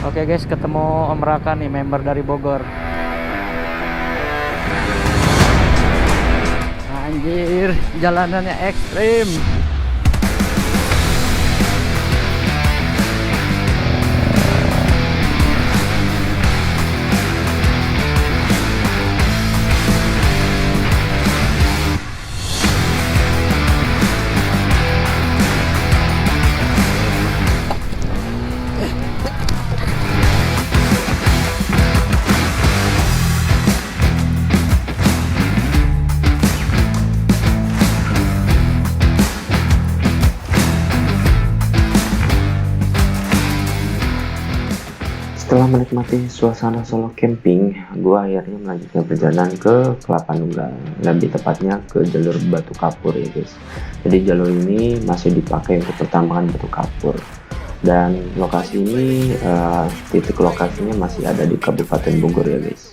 Oke guys, ketemu Om Raka nih, member dari Bogor. Anjir, jalanannya ekstrim. Setelah menikmati suasana solo camping, gua akhirnya melanjutkan perjalanan ke Kelapa Nunggal, lebih tepatnya ke jalur Batu Kapur ya guys. Jadi jalur ini masih dipakai untuk pertambangan batu kapur, dan lokasi ini titik lokasinya masih ada di Kabupaten Bogor ya guys.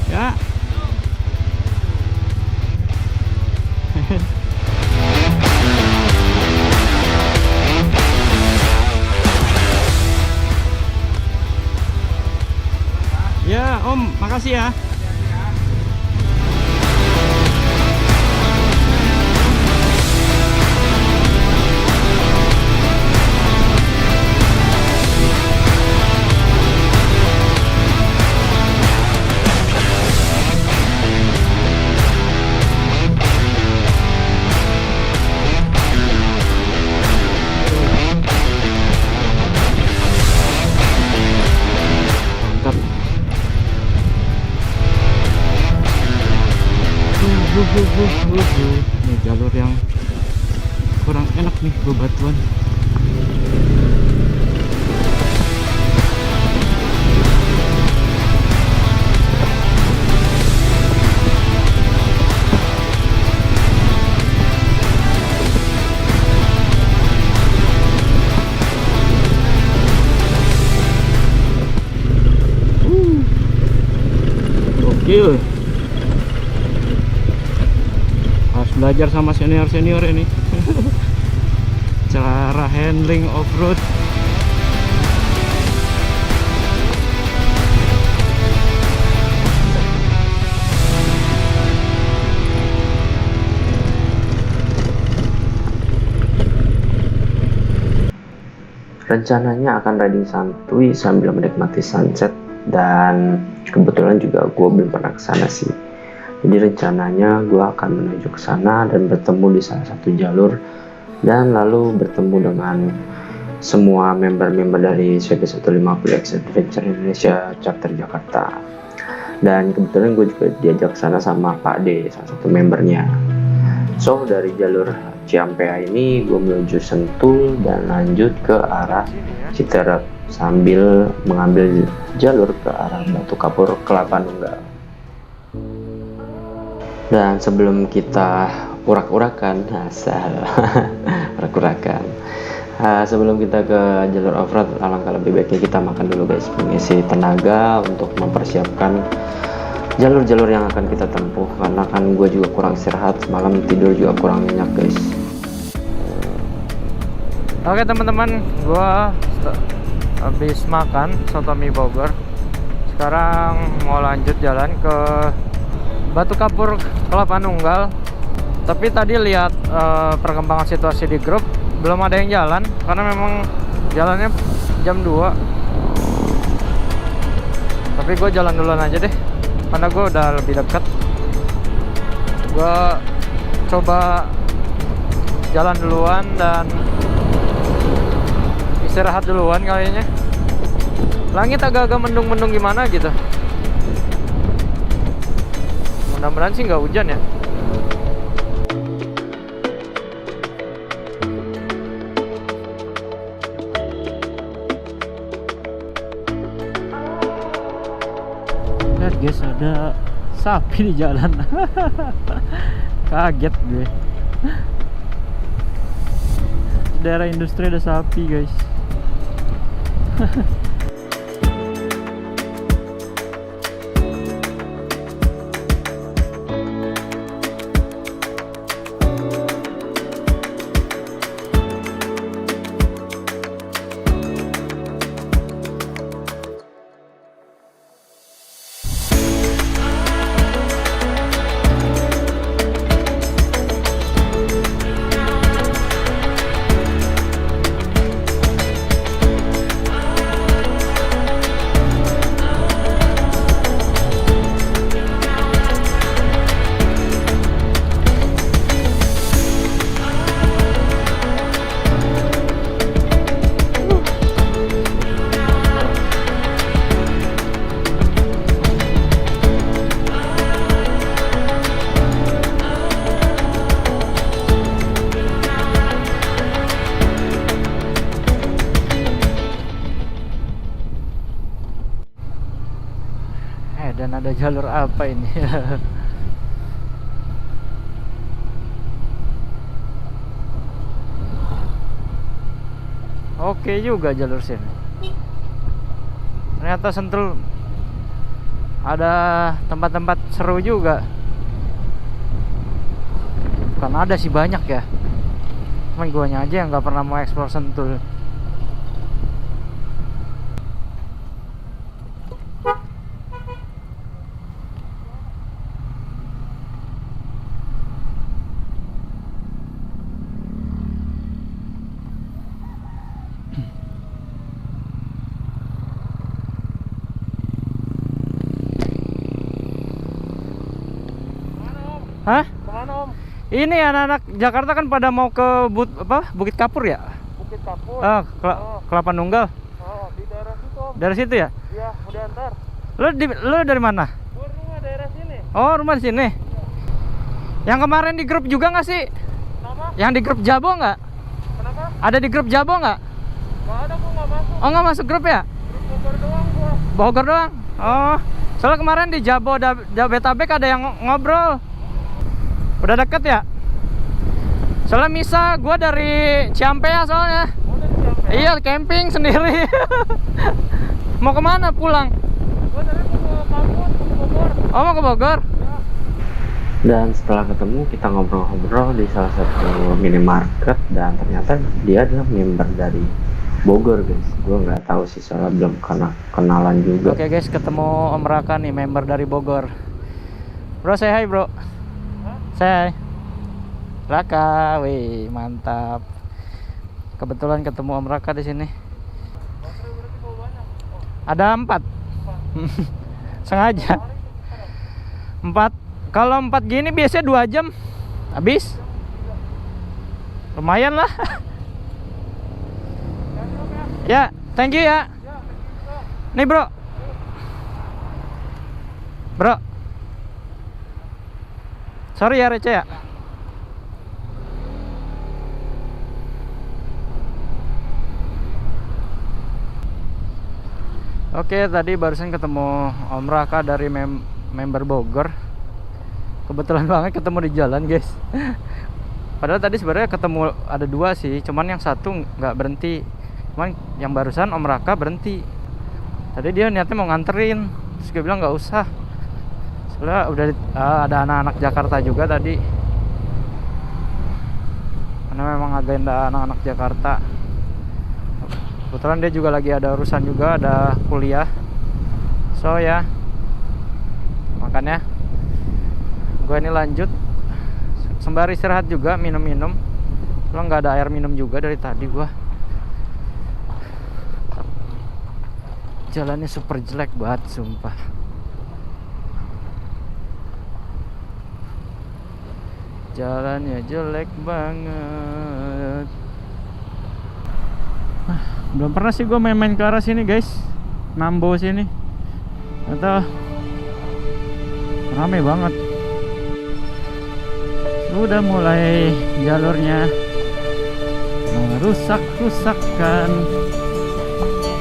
Ya. Ya, Om, makasih ya. Mantap. Ini jalur yang kurang enak nih, bebatuan. Gokil. Harus belajar sama senior-senior ini. Cara handling off-road. Rencananya akan riding santuy sambil menikmati sunset, dan kebetulan juga gue belum pernah ke sana sih. Jadi rencananya gue akan menuju ke sana dan bertemu di salah satu jalur, dan lalu bertemu dengan semua member-member dari CB150X Adventure Indonesia Chapter Jakarta. Dan kebetulan gue juga diajak ke sana sama Pak D, salah satu membernya. So dari jalur Ciampea ini gue menuju Sentul dan lanjut ke arah Citerep sambil mengambil jalur ke arah Batu Kapur Kelapa Nunggal. Dan sebelum kita urak-urakan, urak-urakan, sebelum kita ke jalur off-road, alangkah lebih baiknya kita makan dulu guys, mengisi tenaga untuk mempersiapkan jalur-jalur yang akan kita tempuh, karena kan gue juga kurang istirahat semalam, tidur juga kurang nyenyak guys. Oke teman-teman, gua habis makan soto mie Bogor. Sekarang mau lanjut jalan ke Batu Kapur Kelapa Nunggal. Tapi tadi lihat perkembangan situasi di grup, belum ada yang jalan karena memang jalannya jam 2. Tapi gue jalan duluan aja deh, karena gue udah lebih dekat. Gue coba jalan duluan dan istirahat duluan kayaknya. Langit agak-agak mendung-mendung gimana gitu. Mudah-mudahan sih nggak hujan ya. Lihat guys, ada sapi di jalan. Kaget gue. daerah industri ada sapi guys. Dan ada jalur apa ini? Oke juga jalur sini. Ternyata Sentul ada tempat-tempat seru juga. Bukan ada sih, banyak ya. Cuman guanya aja yang nggak pernah mau eksplor Sentul. Hah? Kemana Om? Ini anak-anak Jakarta kan pada mau ke Bukit Kapur ya? Bukit Kapur. Kelapa Nunggal. Oh, di daerah situ Om. Dari situ ya? Iya, udah antar. Lu dari mana? Gua rumah daerah sini. Oh, rumah di sini. Yang kemarin di grup juga nggak sih? Kenapa? Yang di grup Jabo nggak? Kenapa? Ada di grup Jabo nggak? Gak ada, gua nggak masuk. Oh, nggak masuk grup ya? Grup Bogor doang gua. Bogor doang? Oh, soalnya kemarin di Jabo Jabodetabek ada yang ngobrol. Udah deket ya? Soalnya Misa, gua dari Ciampea soalnya. Oh, dari Ciampea. Iya, camping sendiri. Mau kemana pulang? Gua dari mau ke kampus, ke Bogor. Oh, mau ke Bogor? Ya. Dan setelah ketemu kita ngobrol-ngobrol di salah satu minimarket, dan ternyata dia adalah member dari Bogor guys. Gue nggak tahu sih, soalnya belum kenalan juga. Oke guys, ketemu Om Raka nih, member dari Bogor. Bro, say hi bro. Say hi. Raka, wih mantap. Kebetulan ketemu Om Raka di sini. Baterai berarti bawa banyak. Oh, Ada 4. Sengaja. 4. Kalau 4 gini biasanya 2 jam habis. Lumayan lah. Ya, thank you ya. Nih bro. Bro. Sorry ya receh ya. Oke, tadi barusan ketemu Om Raka dari member Bogor. Kebetulan banget ketemu di jalan guys. Padahal tadi sebenarnya ketemu ada 2 sih, cuman yang satu nggak berhenti. Cuman yang barusan Om Raka berhenti. Tadi dia niatnya mau nganterin, terus gue bilang nggak usah. Soalnya udah ada anak-anak Jakarta juga tadi. Karena memang agenda anak-anak Jakarta. Kebetulan dia juga lagi ada urusan juga, ada kuliah. So ya, makanya gue ini lanjut sembari istirahat juga, minum-minum. Kalau nggak ada air minum juga dari tadi gue. Jalannya super jelek banget, sumpah. Jalannya jelek banget. Belum pernah sih gue main-main ke arah sini guys, Nambo sini. Atau rame banget. Udah mulai jalurnya merusak-rusakkan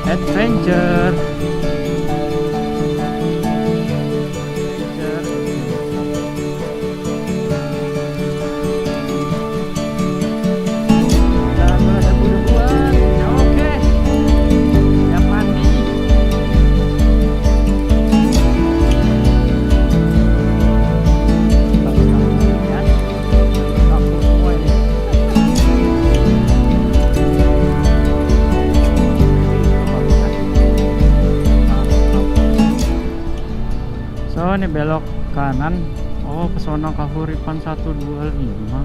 adventure. nih belok kanan. Oh, Pesona Kahuripan 125.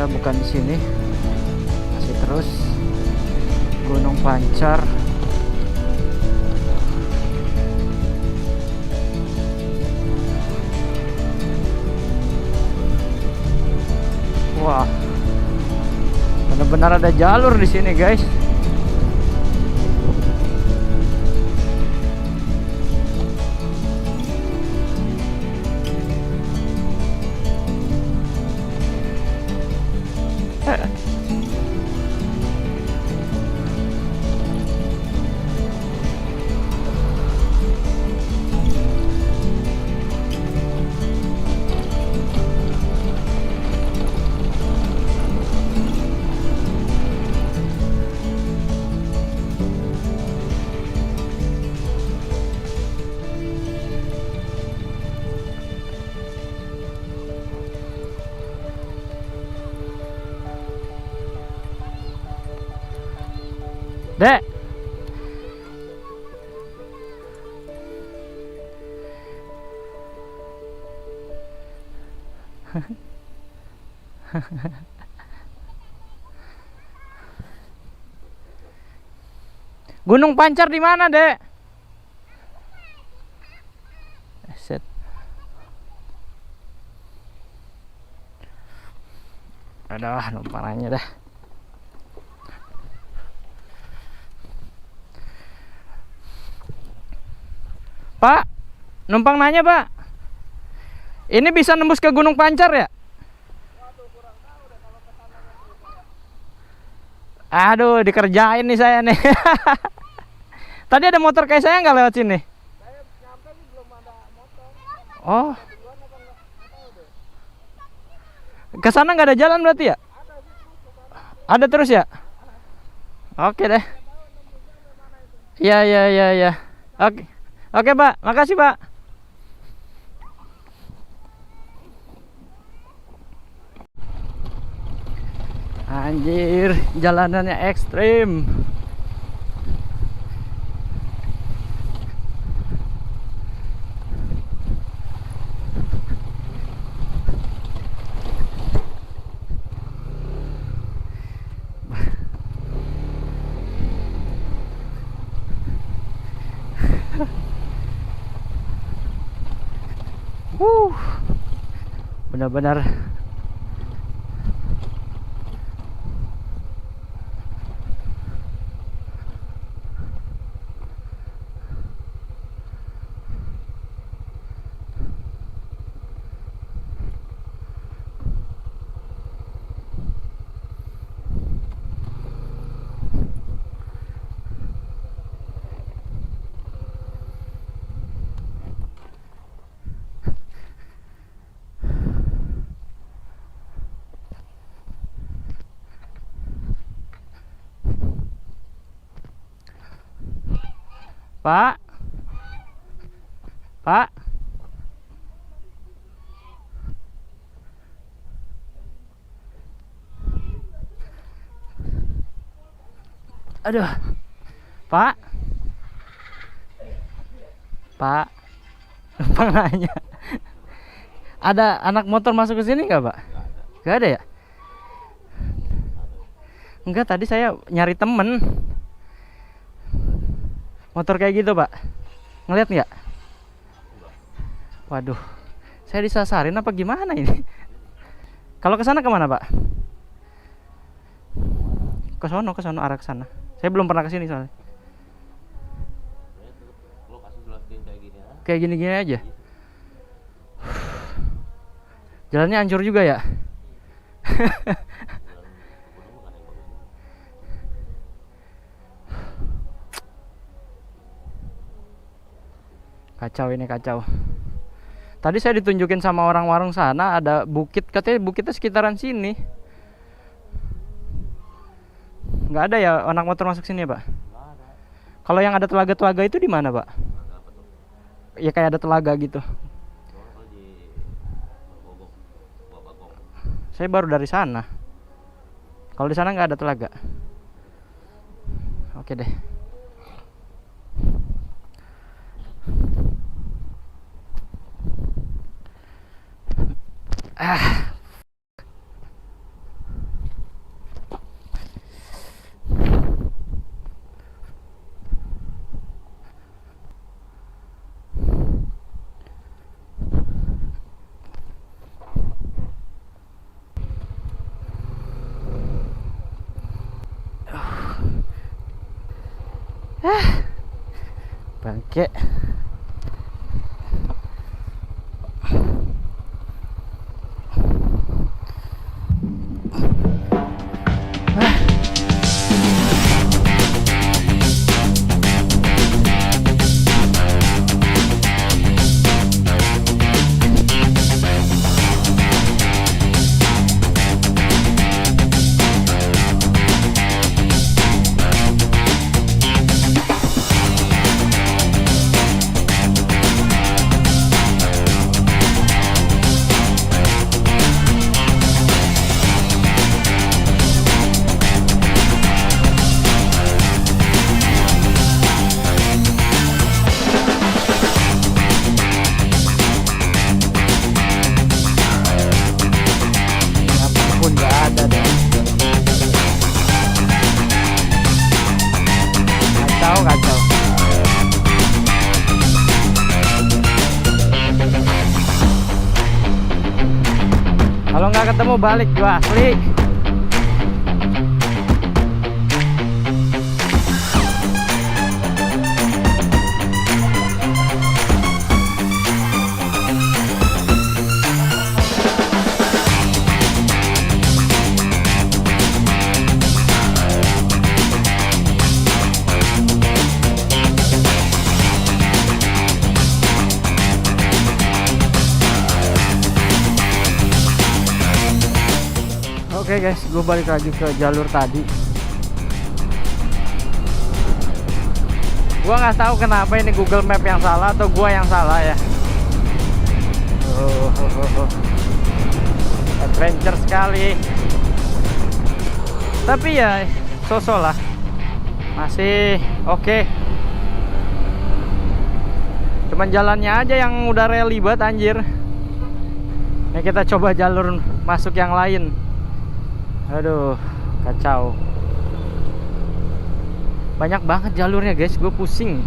Bukan di sini, masih terus Gunung Pancar. Wah, benar-benar ada jalur di sini, guys. Dek. Gunung Pancar di mana, Dek? Set. Aduh, numpang nanya dah. Pak, numpang nanya, Pak. Ini bisa nembus ke Gunung Pancar ya? Aduh, dikerjain nih saya nih. Tadi ada motor kayak saya nggak lewat sini? Saya nyampe nih belum ada motor. Oh, Duluan apa enggak? Enggak tahu deh. ke sana nggak ada jalan berarti ya? Ada sih tuh. Ada terus ya? Oke deh. Iya, iya, iya, iya. Oke. Oke, Pak. Makasih, Pak. Anjir, jalanannya ekstrim. Benar-benar Pak. Pak. Aduh. Pak. Pak. Numpang nanya. Ada anak motor masuk ke sini nggak, Pak? Nggak ada ya? Enggak, tadi saya nyari temen motor kayak gitu, Pak. Ngeliat nggak? Waduh, saya disasarin apa gimana ini? Kalau ke sana kemana, Pak? Ke sono arah ke sana. Saya belum pernah ke sini soalnya. Kayak gini-gini aja. Jalannya hancur juga ya. Kacau ini, kacau. Tadi saya ditunjukin sama orang warung sana ada bukit, katanya bukitnya sekitaran sini. Nggak ada ya anak motor masuk sini ya, Pak? Kalau yang ada telaga-telaga itu di mana, Pak? Ya kayak ada telaga gitu. Saya baru dari sana. Kalau di sana nggak ada telaga. Oke deh. Bangke. Kacau. Kalau nggak ketemu balik gua asli. Oke guys, gue balik lagi ke jalur tadi. Gue nggak tahu kenapa ini Google Map yang salah atau gue yang salah ya. Adventure sekali. Tapi ya, so-so lah. Masih oke. Cuman jalannya aja yang udah ribet anjir. Ini kita coba jalur masuk yang lain. Aduh, kacau. Banyak banget jalurnya guys, gue pusing.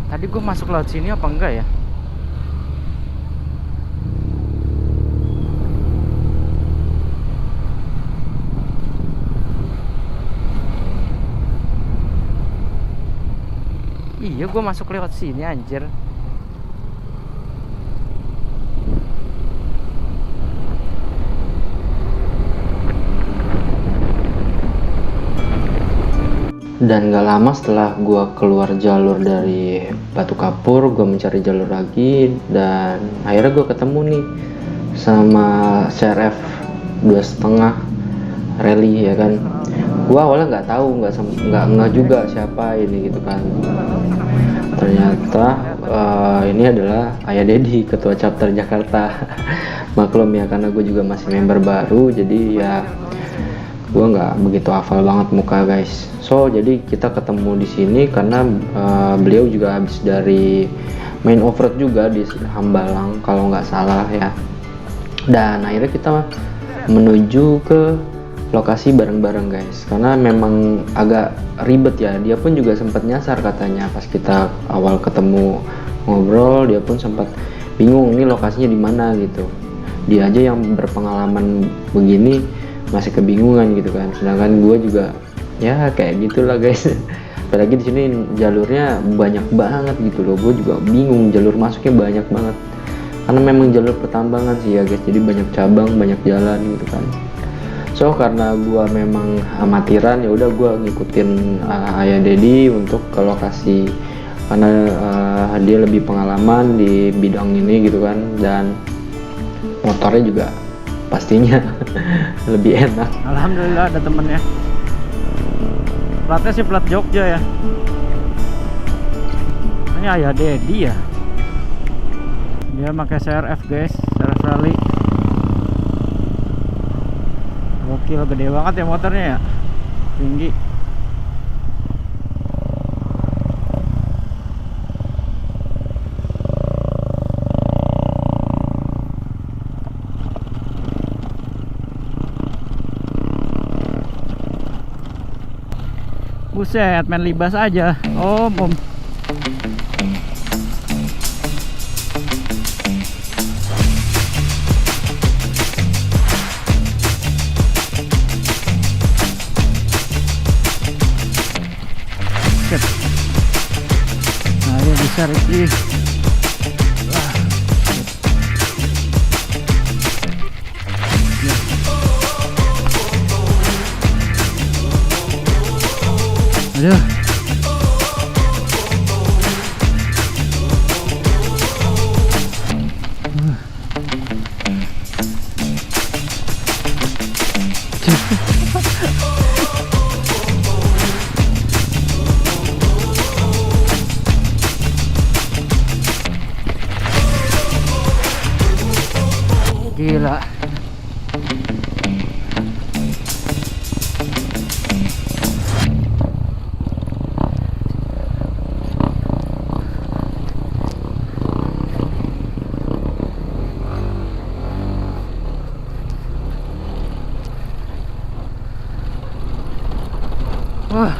Tadi gue masuk laut sini apa enggak ya? Iya, gue masuk lewat sini anjir. Dan gak lama setelah gue keluar jalur dari Batu Kapur, gue mencari jalur lagi dan akhirnya gue ketemu nih sama CRF 2,5 rally ya kan. Gua awalnya nggak tahu, nggak juga siapa ini gitu kan. Ternyata ini adalah Ayah Dedi, ketua chapter Jakarta. Maklum ya, karena gue juga masih member baru, jadi ya gue nggak begitu hafal banget muka guys. So jadi kita ketemu di sini karena beliau juga habis dari main offroad juga di Hambalang kalau nggak salah ya. Dan akhirnya kita menuju ke lokasi bareng-bareng guys, karena memang agak ribet ya. Dia pun juga sempat nyasar katanya pas kita awal ketemu ngobrol, dia pun sempat bingung ini lokasinya di mana gitu. Dia aja yang berpengalaman begini masih kebingungan gitu kan, sedangkan gue juga ya kayak gitulah guys. Apalagi di sini jalurnya banyak banget gitu loh, gue juga bingung, jalur masuknya banyak banget karena memang jalur pertambangan sih ya guys, jadi banyak cabang, banyak jalan gitu kan. So karena gua memang amatiran, ya udah gua ngikutin Ayah Dedi untuk ke lokasi karena dia lebih pengalaman di bidang ini gitu kan, dan motornya juga pastinya lebih enak. Alhamdulillah ada temennya. Platnya sih plat Jogja ya. Ini Ayah Dedi ya. Dia pakai CRF guys, CRF Rally. Gokil, gede banget ya motornya ya, tinggi. Buset, main libas aja. Om. Nah, ini bisa Ricky. Aduh. Gila. Wah.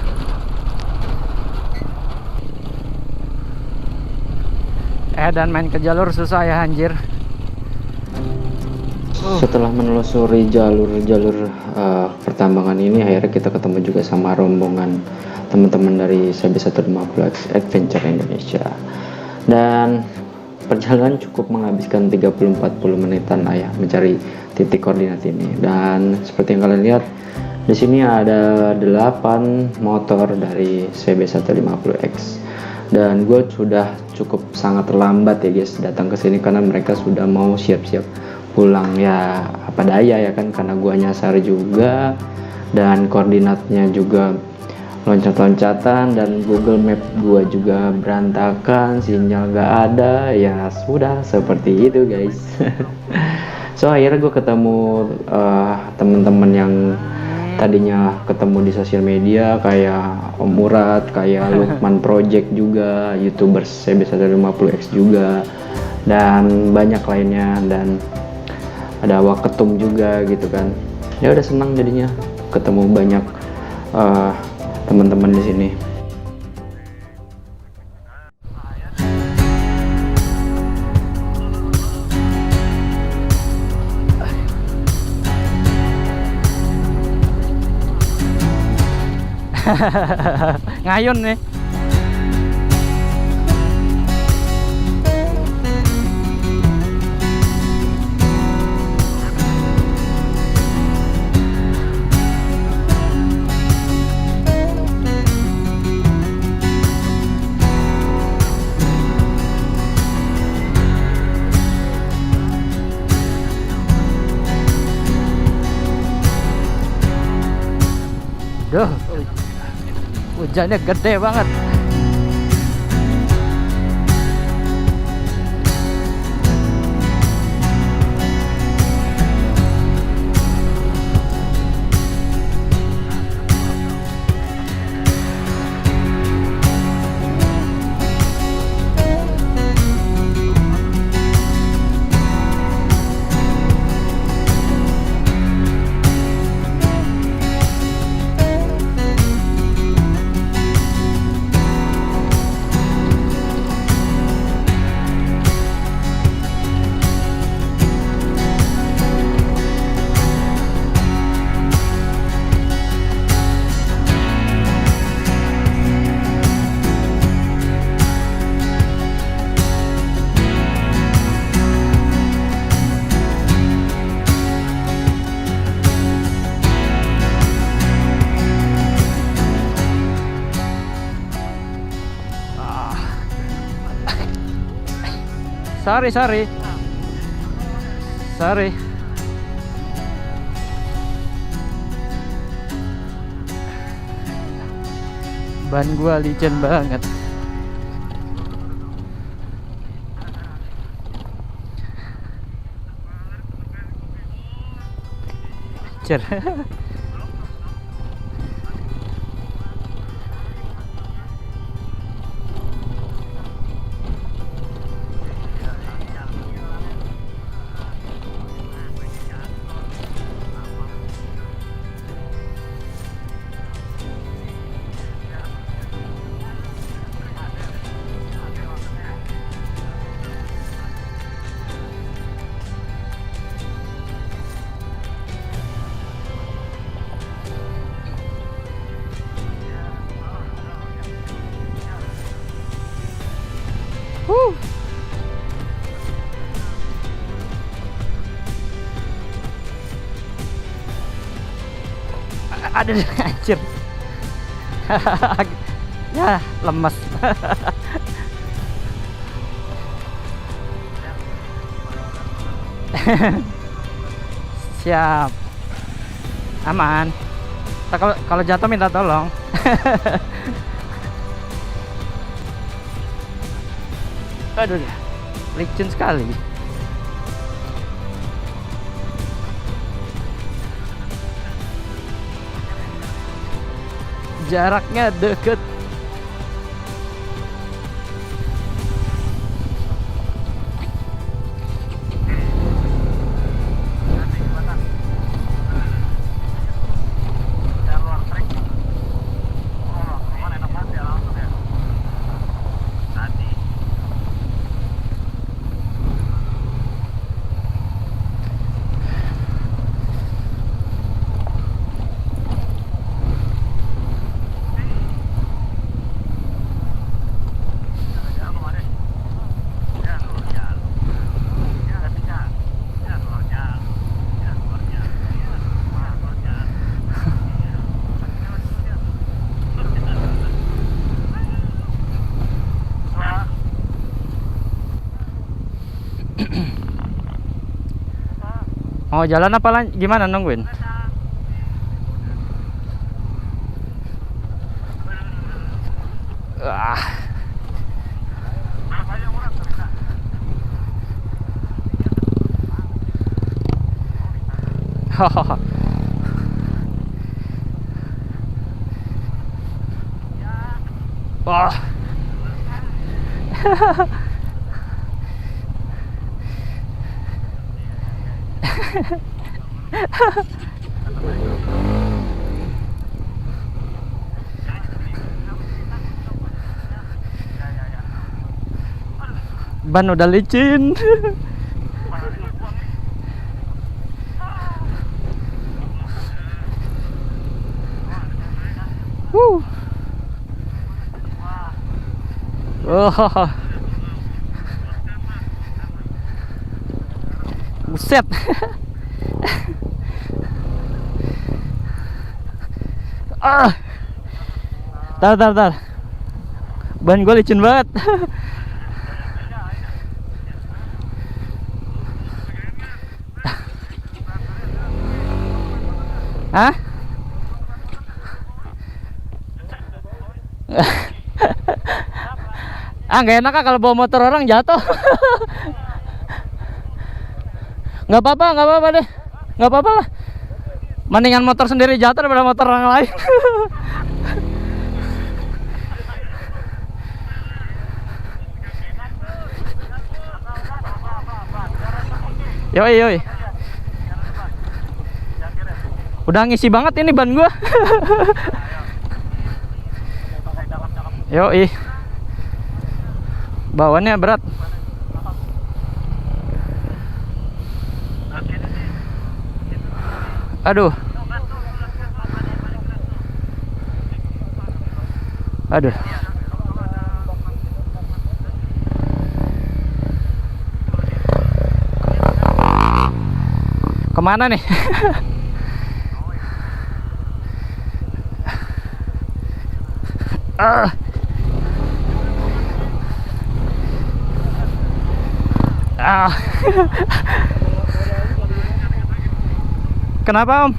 Dan main ke jalur susah ya anjir. Setelah menelusuri jalur-jalur pertambangan ini, akhirnya kita ketemu juga sama rombongan teman-teman dari CB150X Adventure Indonesia. Dan perjalanan cukup menghabiskan 30-40 menitan lah ya mencari titik koordinat ini. Dan seperti yang kalian lihat, di sini ada 8 motor dari CB150X. Dan gue sudah cukup sangat terlambat ya guys datang ke sini karena mereka sudah mau siap-siap pulang ya, apa daya ya kan, karena gua nyasar juga dan koordinatnya juga loncat-loncatan dan Google Map gua juga berantakan, sinyal gak ada, ya sudah seperti itu guys. So akhirnya gue ketemu teman-teman yang tadinya ketemu di sosial media kayak Om Murad, kayak Lukman Project juga, YouTubers CB150X juga, dan banyak lainnya, dan ada Waketum juga gitu kan. Ya udah senang jadinya ketemu banyak teman-teman di sini. Ngayun nih. Aduh, hujannya gede banget. Sorry. Ban gua licin banget. Cer. Aduh, anjir. Ya, lemes. Siap. Aman. Kalau jatuh minta tolong. Aduh, licin sekali. Jaraknya deket. Mau jalan apa gimana nungguin? Wah. Ban udah licin. Oh. Buset. Tar. Ban gue licin banget. Hah? Ah, nggak enak kalau bawa motor orang jatuh. Nggak apa-apa deh. Nggak apa-apa lah. Mendingan motor sendiri jatuh daripada motor orang lain. Yoi. Udah ngisi banget ini ban gua. Yoi. Bawaannya berat. Aduh. Kemana nih? Kenapa, Om?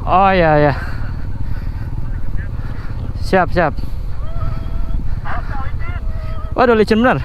Oh ya. Siap. Waduh, licin bener.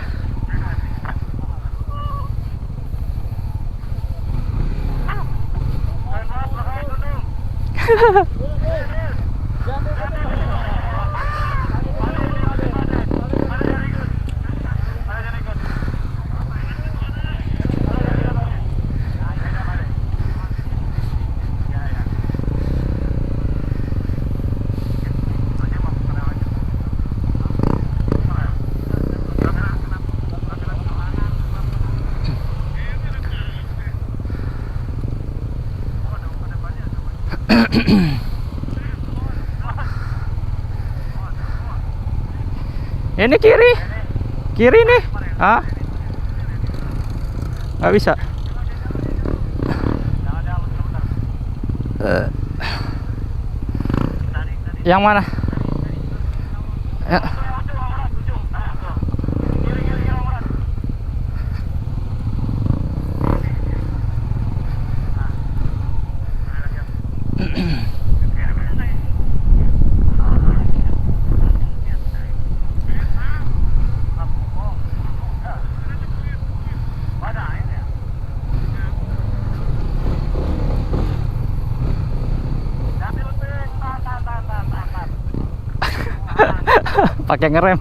Ini kiri nih. Ah, nggak bisa. Yang mana? Ya. Pakai ngerem.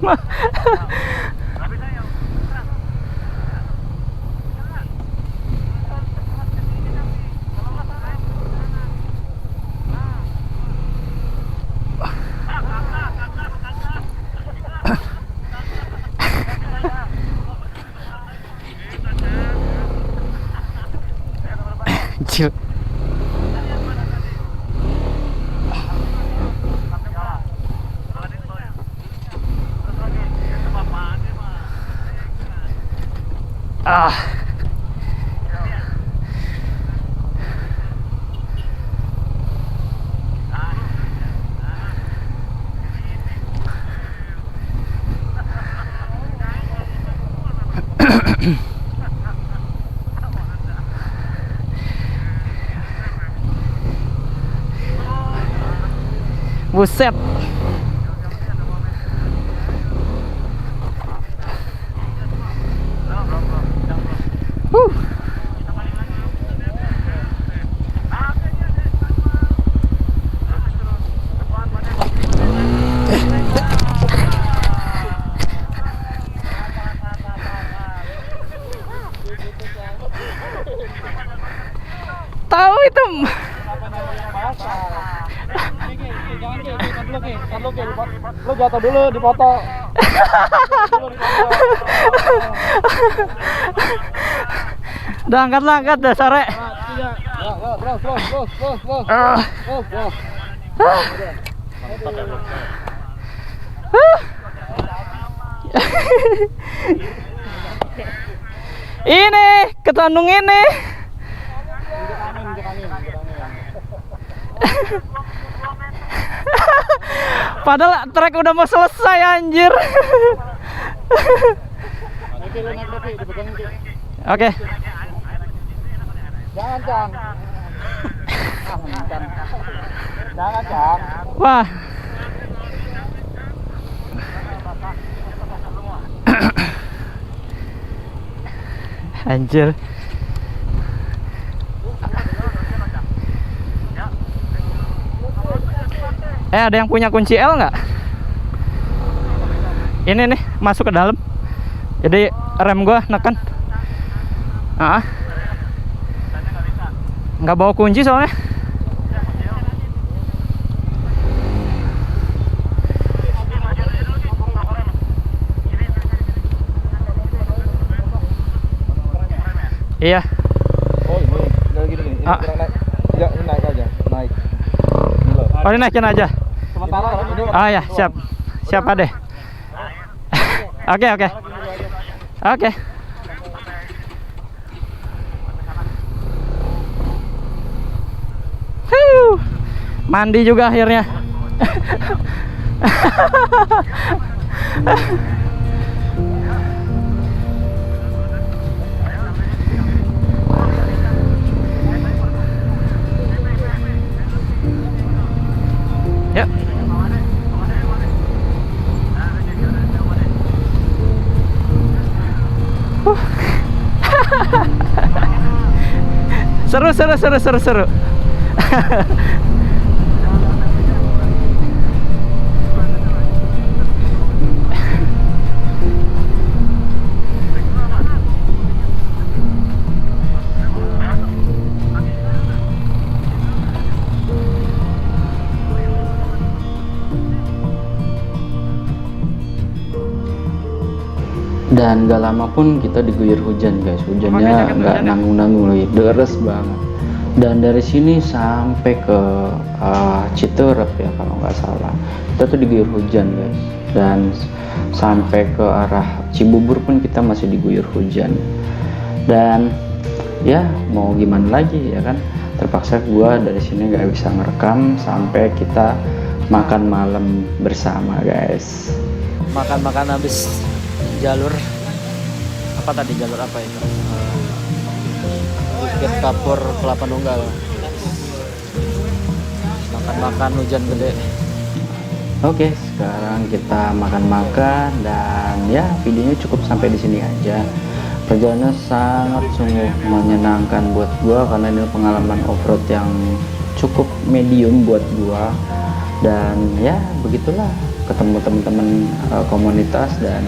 Cil. Buset. Tahu itu. Lu jatuh dulu dipoto. Udah angkat dah sore. Ini ketandung ini. Padahal trek udah mau selesai anjir. Oke. Jangan, Cang. Jangan, Cang. Wah. Anjir. Ada yang punya kunci L nggak? Ini nih, masuk ke dalam. Jadi rem gua neken. Nggak bawa kunci soalnya. Iya. Oh ini, udah gini. Ini kurang naik. Ya, ini naik aja, naik. Ini loh. Oh, ini naikin aja. Sementara ini. Ya, siap. Siap Ade. Oke. Oke. Mandi juga akhirnya. Yuk. Seru. Dan gak lama pun kita diguyur hujan guys. Hujannya nggak nanggung-nanggung lagi, deres banget. Dan dari sini sampai ke Citerep ya kalau nggak salah, kita tuh diguyur hujan guys. Dan sampai ke arah Cibubur pun kita masih diguyur hujan. Dan ya mau gimana lagi ya kan, terpaksa gua dari sini nggak bisa ngerekam sampai kita makan malam bersama guys. Makan habis jalur apa tadi, jalur apa itu? Bukit Kapur Kelapa Nunggal. Makan hujan gede. Oke, sekarang kita makan-makan dan ya videonya cukup sampai di sini aja. Perjalanannya sangat sungguh menyenangkan buat gua karena ini pengalaman off-road yang cukup medium buat gua. Dan ya begitulah, ketemu teman-teman komunitas dan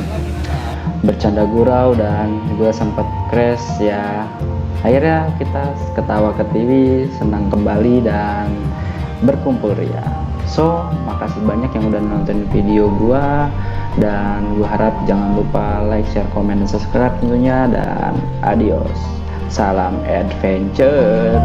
bercanda gurau, dan gue sempat crash ya. Akhirnya kita ketawa ke TV, senang kembali dan berkumpul ya. So makasih banyak yang udah nonton video gue, dan gue harap jangan lupa like, share, komen, dan subscribe tentunya. Dan adios, salam adventure.